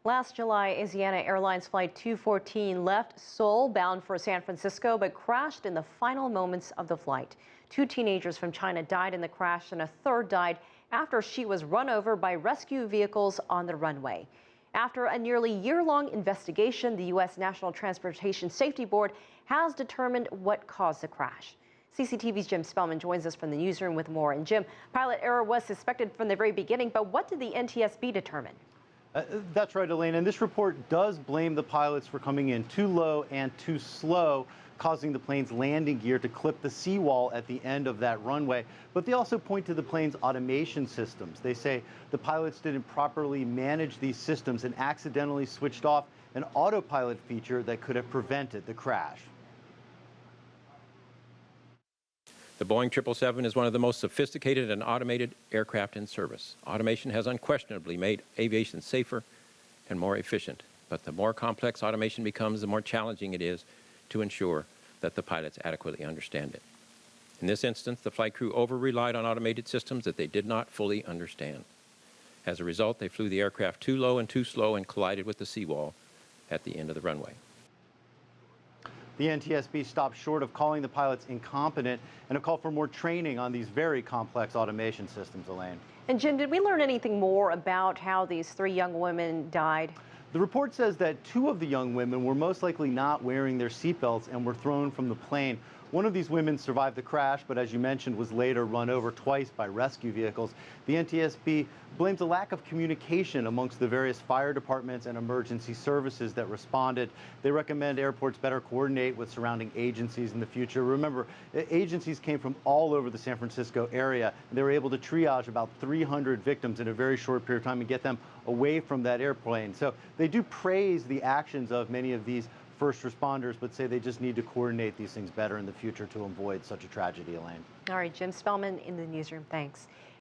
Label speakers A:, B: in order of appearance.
A: Last July, Asiana Airlines Flight 214 left Seoul bound for San Francisco, but crashed in the final moments of the flight. Two teenagers from China died in the crash, and a third died after she was run over by rescue vehicles on the runway. After a nearly year-long investigation, the U.S. National Transportation Safety Board has determined what caused the crash. CCTV's Jim Spellman joins us from the newsroom with more. And Jim, pilot error was suspected from the very beginning, but what did the NTSB determine?
B: That's right, Elaine. And this report does blame the pilots for coming in too low and too slow, causing the plane's landing gear to clip the seawall at the end of that runway. But they also point to the plane's automation systems. They say the pilots didn't properly manage these systems and accidentally switched off an autopilot feature that could have prevented the crash.
C: The Boeing 777 is one of the most sophisticated and automated aircraft in service. Automation has unquestionably made aviation safer and more efficient. But the more complex automation becomes, the more challenging it is to ensure that the pilots adequately understand it. In this instance, the flight crew over-relied on automated systems that they did not fully understand. As a result, they flew the aircraft too low and too slow and collided with the seawall at the end of the runway.
B: The NTSB stopped short of calling the pilots incompetent and have called for more training on these very complex automation systems, Elaine.
A: And Jim, did we learn anything more about how these three young women died?
B: The report says that two of the young women were most likely not wearing their seatbelts and were thrown from the plane. One of these women survived the crash, but as you mentioned, was later run over twice by rescue vehicles. The NTSB blames a lack of communication amongst the various fire departments and emergency services that responded. They recommend airports better coordinate with surrounding agencies in the future. Remember, agencies came from all over the San Francisco area, and they were able to triage about 300 victims in a very short period of time and get them away from that airplane. So they do praise the actions of many of these first responders, but say they just need to coordinate these things better in the future to avoid such a tragedy, Elaine.
A: All right, Jim Spellman in the newsroom. Thanks.